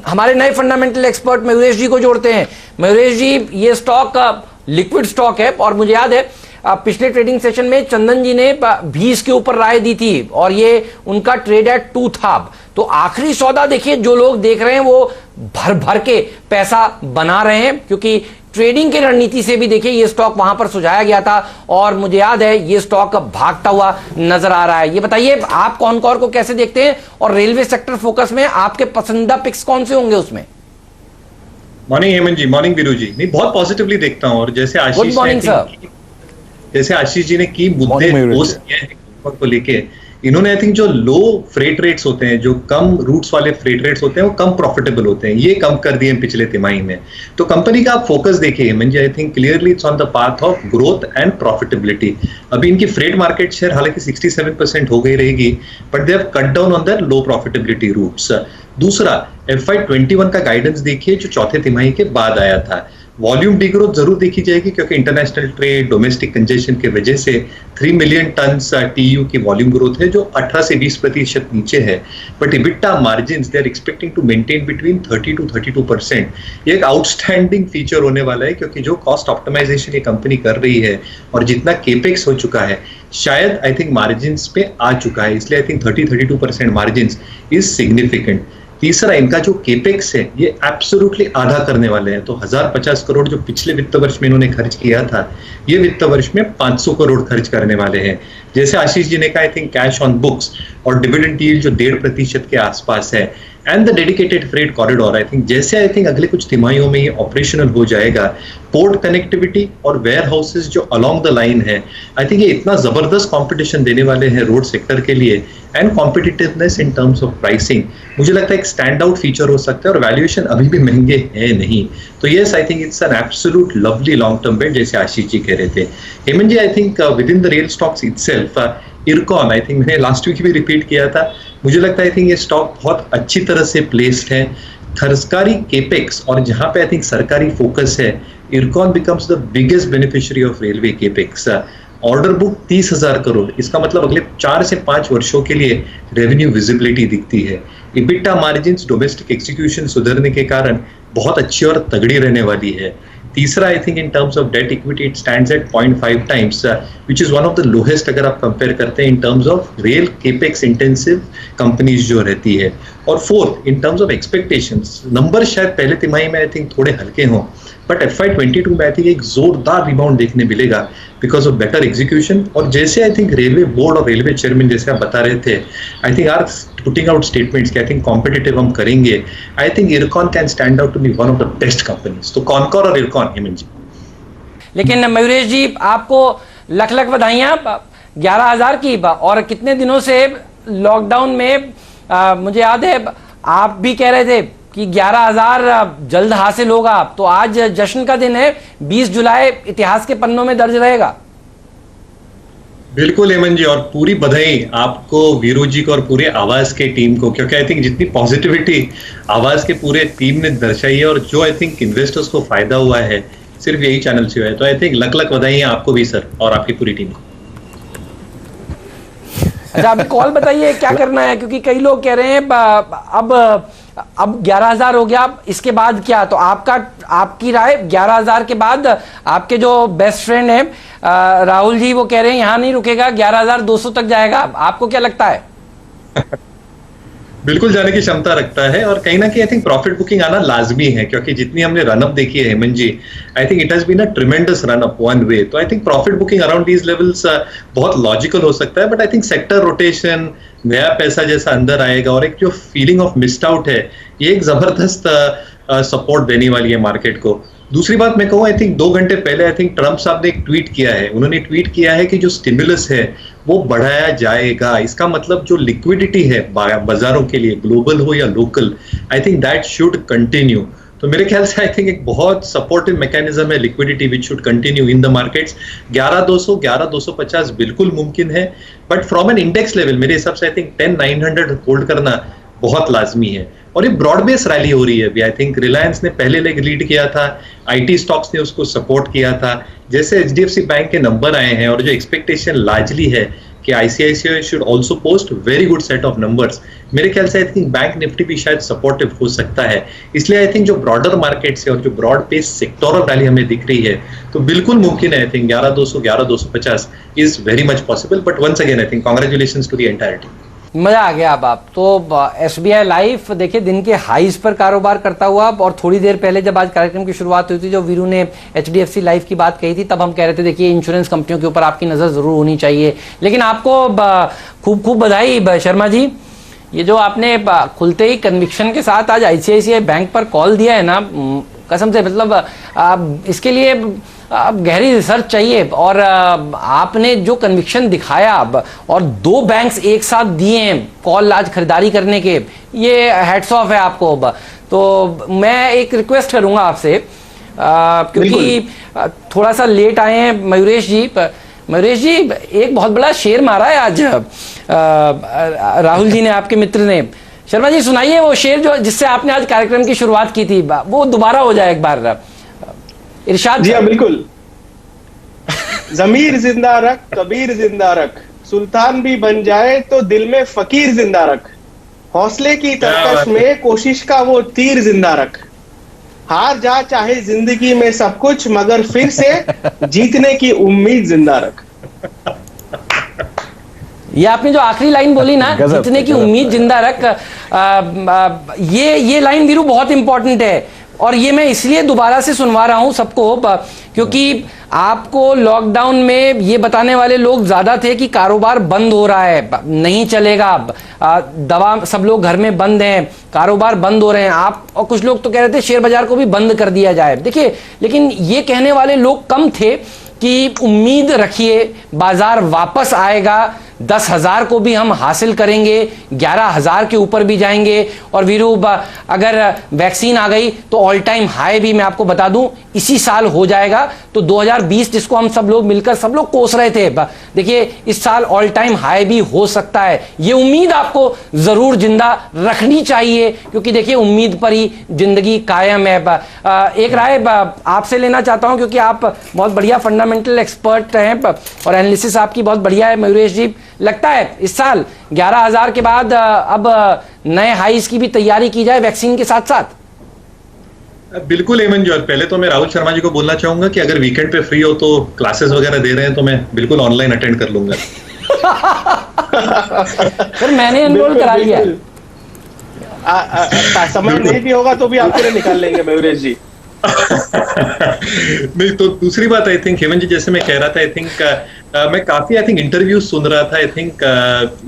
हमारे नए fundamental expert Mayuresh जी को जोड़ते हैं। मयूरेश जी, ये स्टॉक लिक्विड स्टॉक है और मुझे याद है पिछले ट्रेडिंग सेशन में चंदन जी ने 20 के ऊपर राय दी थी और ये उनका ट्रेड एट 2 था। तो आखिरी सौदा देखिए, जो लोग देख रहे हैं वो भर भर के पैसा बना रहे हैं, क्योंकि ट्रेडिंग की रणनीति से भी देखिए ये स्टॉक वहां पर सुझाया गया था और मुझे याद है ये स्टॉक भागता हुआ नजर आ रहा है। ये बताइए आप कॉनकॉर को कैसे देखते हैं और रेलवे सेक्टर फोकस में आपके पसंदीदा पिक्स कौन से होंगे उसमें? मॉर्निंग हेमंत जी, मॉर्निंग वीरू जी। नहीं, बहुत पॉजिटिवली देखता हूं और जैसे आशीष जी ने की मुद्दे पोस्ट किए हैं को लेके, इन्होंने आई थिंक जो लो फ्रेट रेट्स होते हैं, जो कम रूट्स वाले फ्रेट रेट्स होते हैं, वो कम प्रॉफिटेबल होते हैं, ये कम कर दिए हैं पिछले तिमाही में। तो कंपनी का आप फोकस देखिए Hemant, I think clearly it's on the path of growth and profitability. अभी इनकी फ्रेट मार्केट शेयर हालांकि 67% हो गई रहेगी, but they have cut down on their low profitability routes. दूसरा, FY21 का गाइडेंस देखिए जो चौथे तिमाही के बाद आया था। वॉल्यूम डिग्रोथ जरूर देखी जाएगी क्योंकि इंटरनेशनल ट्रेड, डोमेस्टिक कंजेशन के वजह से 3 मिलियन टन TEU की वॉल्यूम ग्रोथ है जो 18 से 20% नीचे है। But EBITDA margins they are expecting to maintain between 30 to 32%। ये एक आउटस्टैंडिंग फीचर होने वाला है क्योंकि जो कॉस्ट ऑप्टिमाइजेशन ये कंपनी कर रही है और जितना केपेक्स हो चुका है, शायद आई थिंक मार्जिन्स पे आ चुका है, इसलिए I think 30-32% margins is significant. तीसरा, इनका जो केपेक्स है ये एब्सोल्युटली आधा करने वाले हैं। तो 1050 करोड़ जो पिछले वित्त वर्ष में इन्होंने खर्च किया था, ये वित्त वर्ष में 500 करोड़ खर्च करने वाले हैं। जैसे आशीष जी ने कहा, I think cash on books और डिविडेंड यील्ड जो 1.5% के आसपास है, and the dedicated freight corridor, I think जैसे आई थिंक अगले कुछ तिमाहियों में ये ऑपरेशनल हो जाएगा, पोर्ट कनेक्टिविटी और वेयर हाउसेज जो अलोंग द लाइन है, आई थिंक ये इतना जबरदस्त कंपटीशन देने वाले हैं रोड सेक्टर के लिए, and competitiveness in terms of pricing मुझे लगता है एक स्टैंड आउट फीचर हो सकता है। और वैल्यूएशन अभी भी महंगे है नहीं, तो yes I think it's an absolute lovely long term bet, जैसे आशीष जी कह रहे थे। Hemant ji, I think within the rail stocks itself, Ircon, I think मैंने लास्ट वीक भी रिपीट किया था, मुझे लगता है आई थिंक ये स्टॉक बहुत अच्छी तरह से प्लेस्ड है। सरकारी केपेक्स और जहां पे आई थिंक सरकारी फोकस है, IRCON becomes the biggest beneficiary of railway capex. Order book 30,000 crore, इसका मतलब अगले 4 से 5 वर्षों के लिए रेवेन्यू विजिबिलिटी दिखती है। इबिटा मार्जिन्स डोमेस्टिक एग्जीक्यूशन सुधरने के कारण बहुत अच्छी और तगड़ी रहने वाली है। तीसरा, I think in terms of debt equity it stands eight 0.5 times, which is one of the lowest अगर आप कंपेयर करते हैं इन terms of rail capex intensive companies जो रहती है। और fourth, in terms of expectations, number शायद पहले तिमाही में आई थिंक थोड़े हल्के हों, बट FY22 में आई थिंक एक जोरदार रिबाउंड देखने मिलेगा बिकॉज ऑफ बेटर एग्जीक्यूशन। और जैसे आई थिंक रेलवे बोर्ड और रेलवे चेयरमैन जैसे आप बता रहे थे, I think are putting out statements कि आई थिंक कॉम्पिटिटिव हम करेंगे, I think Ircon can stand out to be one of the best companies. तो कॉनकॉर और इरकॉन, हेमंत जी। लेकिन मयूरेश जी, आपको लख लख बधाइयां 11,000 की, और कितने दिनों से लॉकडाउन में मुझे याद है आप भी कह रहे थे कि 11,000 जल्द हासिल होगा। तो आज जश्न का दिन है, 20 जुलाई इतिहास के पन्नों में दर्ज रहेगा। बिल्कुल हेमंत जी, और पूरी बधाई आपको, वीरू जी को और पूरे आवाज के टीम को, क्योंकि आई थिंक जितनी पॉजिटिविटी आवाज के पूरे टीम ने दर्शाई है और जो आई थिंक इन्वेस्टर्स को फायदा हुआ है सिर्फ यही चैनल से हुआ है, तो आई थिंक लख लख बधाई है आपको भी सर और आपकी पूरी टीम को। अच्छा, अभी कॉल बताइए क्या करना है, क्योंकि कई लोग कह रहे हैं अब 11,000 हो गया, इसके बाद क्या? तो आपकी राय, 11,000 के बाद आपके जो बेस्ट फ्रेंड हैं राहुल जी, वो कह रहे हैं यहाँ नहीं रुकेगा, 11,200 तक जाएगा। आपको क्या लगता है? बिल्कुल जाने की क्षमता रखता है और कहीं ना कहीं आई थिंक प्रॉफिट बुकिंग आना लाजमी है, क्योंकि जितनी हमने रनअप देखी है Hemant ji, I think it has been a tremendous run up one way. तो I think profit booking around these levels बहुत लॉजिकल हो सकता है, but I think sector rotation, नया पैसा जैसा अंदर आएगा और एक जो फीलिंग ऑफ मिस्ड आउट है, ये एक जबरदस्त सपोर्ट देने वाली है मार्केट को। दूसरी बात मैं कहूँ, आई थिंक 2 घंटे पहले आई थिंक ट्रंप साहब ने एक ट्वीट किया है, उन्होंने ट्वीट किया है कि जो स्टिमुलस है वो बढ़ाया जाएगा। इसका मतलब जो लिक्विडिटी है बाजारों के लिए, ग्लोबल हो या local, I think that should continue. तो मेरे ख्याल से आई थिंक एक बहुत सपोर्टिव मैकेनिज्म है liquidity which should continue in the markets. 11,200 11,250 बिल्कुल मुमकिन है, but from an index level मेरे हिसाब से आई थिंक 10,900 होल्ड करना बहुत लाजमी है। और ये ब्रॉड बेस रैली हो रही है अभी। आई थिंक रिलायंस ने पहले लेग लीड किया था, आईटी स्टॉक्स ने उसको सपोर्ट किया था। जैसे एचडीएफसी बैंक के नंबर आए हैं और जो एक्सपेक्टेशन लार्जली है कि ICICI should also post very good set of numbers. मेरे ख्याल से आई थिंक बैंक निफ्टी भी शायद सपोर्टिव हो सकता है। इसलिए आई थिंक जो ब्रॉडर मार्केट से और जो ब्रॉड बेस सेक्टोरल रैली हमें दिख रही है तो बिल्कुल मुमकिन है। I think 11,200 11,250 is very much possible, but once again I think congratulations to the entire team. मजा आ गया। अब आप तो एसबीआई लाइफ देखिए दिन के हाईज पर कारोबार करता हुआ, और थोड़ी देर पहले जब आज कार्यक्रम की शुरुआत हुई थी, जो वीरू ने एचडीएफसी लाइफ की बात कही थी, तब हम कह रहे थे देखिए इंश्योरेंस कंपनियों के ऊपर आपकी नजर जरूर होनी चाहिए। लेकिन आपको खूब खूब बधाई शर्मा जी, ये जो आपने खुलते ही कन्विक्शन के साथ आज आईसीआईसीआई बैंक पर कॉल दिया है ना, कसम से मतलब इसके लिए गहरी रिसर्च चाहिए। और आपने जो कन्विक्शन दिखाया और 2 बैंक्स एक साथ दिए हैं कॉल आज खरीदारी करने के, ये हैट्स ऑफ है आपको। तो मैं एक रिक्वेस्ट करूंगा आपसे, क्योंकि थोड़ा सा लेट आए हैं मयूरेश जी। मयूरेश जी, एक बहुत बड़ा शेर मारा है आज राहुल जी ने, आपके मित्र ने। शर्मा जी सुनाइए वो शेर जो जिससे आपने आज कार्यक्रम की शुरुआत की थी, वो दोबारा हो जाए एक बार। इरशाद जी हाँ, बिल्कुल। जमीर जिंदा रख, कबीर जिंदा रख, सुल्तान भी बन जाए तो दिल में फकीर जिंदा रख, हौसले की तरकश में कोशिश का वो तीर जिंदा रख, हार जा चाहे जिंदगी में सब कुछ मगर फिर से जीतने की उम्मीद जिंदा रख। ये आपने जो आखिरी लाइन बोली ना, जीतने की उम्मीद जिंदा रख, ये लाइन वीरू बहुत इंपॉर्टेंट है। और ये मैं इसलिए दोबारा से सुनवा रहा हूं सबको, क्योंकि आपको लॉकडाउन में ये बताने वाले लोग ज्यादा थे कि कारोबार बंद हो रहा है, नहीं चलेगा, दवा सब लोग घर में बंद हैं, कारोबार बंद हो रहे हैं। आप और कुछ लोग तो कह रहे थे शेयर बाजार को भी बंद कर दिया जाए। देखिए, लेकिन ये कहने वाले लोग कम थे कि उम्मीद रखिए बाजार वापस आएगा, 10,000 को भी हम हासिल करेंगे, 11,000 के ऊपर भी जाएंगे। और वीरू, अगर वैक्सीन आ गई तो ऑल टाइम हाई भी मैं आपको बता दूं इसी साल हो जाएगा। तो 2020 जिसको हम सब लोग मिलकर सब लोग कोस रहे थे, देखिए इस साल ऑल टाइम हाई भी हो सकता है। ये उम्मीद आपको जरूर जिंदा रखनी चाहिए, क्योंकि देखिए उम्मीद पर ही जिंदगी कायम है। एक राय आपसे लेना चाहता हूं, क्योंकि आप बहुत बढ़िया फंडामेंटल एक्सपर्ट हैं और एनालिसिस आपकी बहुत बढ़िया है मयूरेश जी। लगता है इस साल 11,000 के बाद अब नए हाईज की भी तैयारी की जाए वैक्सीन के साथ साथ? बिल्कुल हेमंत जी, और पहले तो मैं राहुल शर्मा जी को बोलना चाहूंगा कि अगर वीकेंड पे फ्री हो तो क्लासेस वगैरह दे रहे हैं तो मैं बिल्कुल ऑनलाइन अटेंड कर लूंगा। सर मैंने एनरोल करा लिया है। समय नहीं भी होगा तो भी आपके लिए निकाल लेंगे मयूरेश जी। नहीं तो दूसरी बात आई थिंक हेमंत जी, जैसे मैं कह रहा था, आई थिंक मैं काफी इंटरव्यूज सुन रहा था, आई थिंक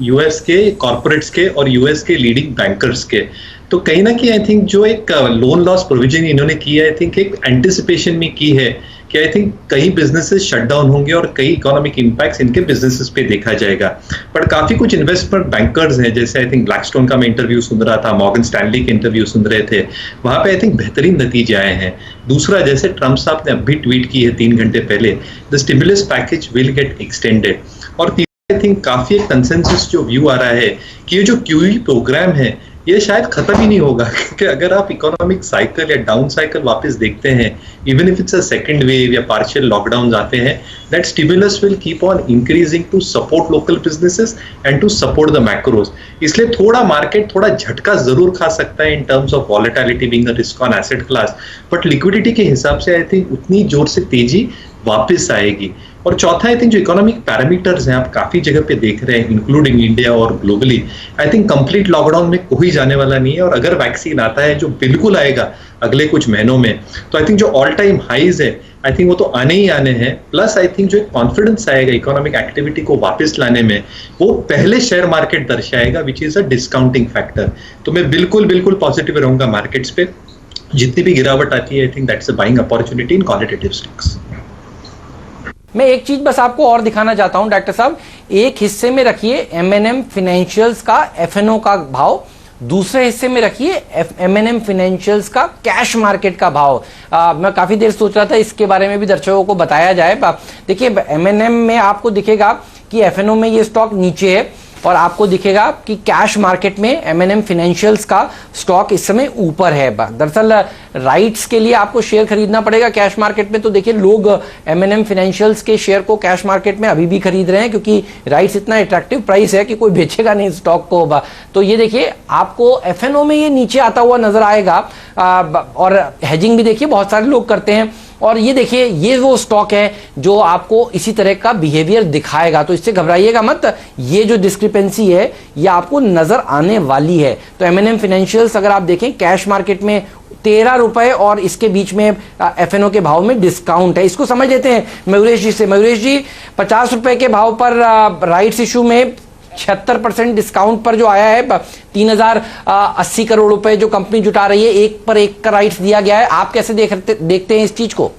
यूएस के कॉर्पोरेट्स के और यूएस के लीडिंग बैंकर्स के। तो कहीं ना कहीं आई थिंक जो एक लोन लॉस प्रोविजन इन्होंने की है, आई थिंक एक एंटिसिपेशन में की है कि आई थिंक कई बिजनेसेस शट डाउन होंगे और कई इकोनॉमिक इंपैक्ट्स इनके बिजनेसेस पे देखा जाएगा। पर काफी कुछ इन्वेस्टमेंट बैंकर्स हैं, जैसे आई थिंक ब्लैकस्टोन का मैं इंटरव्यू सुन रहा था, मॉर्गन स्टैनली के इंटरव्यू सुन रहे थे, वहां पे आई थिंक बेहतरीन नतीजे आए हैं। दूसरा, जैसे ट्रम्प साहब ने अभी ट्वीट की है 3 घंटे पहले, the stimulus package will get extended. और तीसरा, आई थिंक काफी एक कंसेंसस जो व्यू आ रहा है कि ये जो क्यूई प्रोग्राम है ये शायद खत्म ही नहीं होगा, क्योंकि अगर आप इकोनॉमिक साइकिल या डाउन साइकिल वापस देखते हैं, even if it's a second wave या पार्शियल लॉकडाउन आते हैं, that stimulus will keep on increasing to support local businesses and to support the macros. इसलिए थोड़ा मार्केट थोड़ा झटका जरूर खा सकता है in terms of volatility being a risk on asset class, but liquidity के हिसाब से आई थिंक उतनी जोर से तेजी वापस आएगी। और चौथा, आई थिंक जो इकोनॉमिक पैरामीटर्स हैं आप काफी जगह पे देख रहे हैं, इंक्लूडिंग इंडिया और globally, I think complete lockdown में कोई जाने वाला नहीं है। और अगर वैक्सीन आता है, जो बिल्कुल आएगा अगले कुछ महीनों में, तो आई थिंक जो ऑल टाइम हाईज है आई थिंक वो तो आने ही आने हैं। प्लस आई थिंक जो एक कॉन्फिडेंस आएगा इकोनॉमिक एक्टिविटी को वापस लाने में, वो पहले शेयर मार्केट दर्शाएगा, which is a discounting factor. तो मैं बिल्कुल पॉजिटिव रहूंगा मार्केट्स पे। जितनी भी गिरावट आती है, I think that's a buying opportunity in qualitative stocks. मैं एक चीज बस आपको और दिखाना चाहता हूं डॉक्टर साहब, एक हिस्से में रखिए M&M फाइनेंशियल्स का FNO का भाव, दूसरे हिस्से में रखिए M&M फाइनेंशियल्स का कैश मार्केट का भाव। मैं काफी देर सोच रहा था इसके बारे में भी दर्शकों को बताया जाए। देखिए M&M में आपको दिखेगा कि FNO में ये स्टॉक नीचे है और आपको दिखेगा कि कैश मार्केट में M&M फाइनेंशियल्स का स्टॉक इस समय ऊपर है। दरअसल राइट्स के लिए आपको शेयर खरीदना पड़ेगा कैश मार्केट में, तो देखिए लोग M&M फाइनेंशियल्स के शेयर को कैश मार्केट में अभी भी खरीद रहे हैं क्योंकि राइट्स इतना अट्रैक्टिव प्राइस है कि कोई बेचेगा नहीं स्टॉक को। तो ये देखिए आपको FNO में ये नीचे आता हुआ नजर आएगा, और हेजिंग भी देखिए बहुत सारे लोग करते हैं। और ये देखिए ये वो स्टॉक है जो आपको इसी तरह का बिहेवियर दिखाएगा, तो इससे घबराइएगा मत। ये जो डिस्क्रिपेंसी है ये आपको नजर आने वाली है। तो M&M फाइनेंशियल्स अगर आप देखें कैश मार्केट में 13 रुपए और इसके बीच में FNO के भाव में डिस्काउंट है। इसको समझ लेते हैं मयूरेश जी से। मयूरेश जी, 50 रुपए के भाव पर राइट्स इशू में 76% डिस्काउंट पर जो आया है, 3080 करोड़ रुपए जो कंपनी जुटा रही है, एक पर एक का राइट्स दिया गया है। आप कैसे देखते हैं इस चीज को?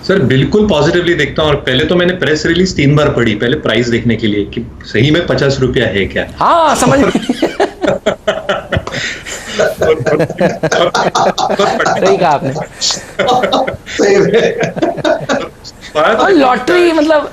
सर बिल्कुल पॉजिटिवली देखता हूँ। और पहले तो मैंने प्रेस रिलीज 3 बार पढ़ी, पहले प्राइस देखने के लिए कि सही में 50 रुपया है क्या। हाँ समझ सही कहा आपने। और लॉटरी मतलब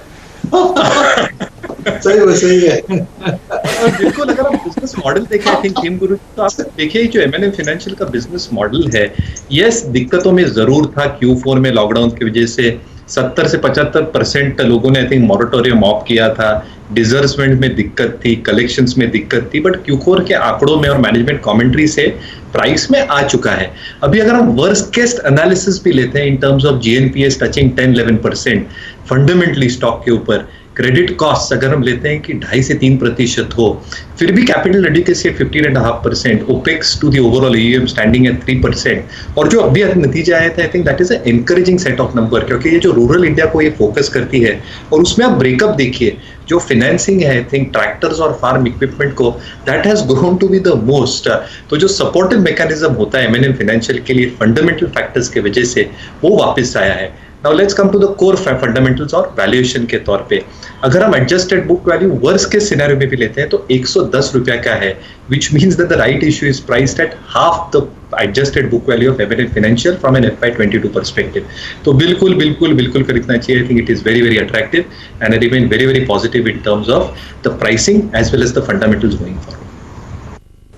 सही है। बिल्कुल, अगर आप बिजनेस मॉडल देखें, आई थिंक हिम गुरु, तो आप देखिए जो M&M फाइनेंशियल का बिजनेस मॉडल है, यस दिक्कतों में जरूर था। Q4 में लॉकडाउन की वजह से 70 से 75% लोगों ने आई थिंक मॉरेटोरियम ऑफ किया था, डिसबर्समेंट में दिक्कत थी, कलेक्शंस में दिक्कत थी, बट Q4 के आंकड़ों में और मैनेजमेंट कमेंट्री से प्राइस में आ चुका है। अभी अगर हम वर्स्ट केस एनालिसिस भी लेते हैं इन terms of GNPA touching 10-11%, fundamentally stock के ऊपर क्रेडिट कॉस्ट अगर हम लेते हैं कि 2.5 से 3% हो, फिर भी capital adequacy 15.5%, opex to the overall AUM standing at 3%। और जो अभी नतीजा आया था, I think that is an encouraging set of number, क्योंकि ये जो रूरल इंडिया को ये फोकस करती है, और उसमें आप ब्रेकअप देखिए जो फाइनेंसिंग है, आई थिंक ट्रैक्टर्स और फार्म इक्विपमेंट को, that has grown to be the most. तो जो सपोर्टिव मैकेनिज्म होता है M&M फाइनेंशियल के लिए फंडामेंटल फैक्टर्स की वजह से, वो वापस आया है। Now let's come to the core fundamentals और वैल्यूएशन के तौर पे। अगर हम एडजस्टेड बुक वैल्यू वर्स्ट के सिनेरियो में भी लेते हैं तो 110 रुपया का है, which means that the right issue is priced at half the adjusted book value of M&M Financial from an FY22 perspective. तो बिल्कुल खरीदना चाहिए। I think it is very attractive and I remain very positive in terms of the pricing as well as the fundamentals going forward.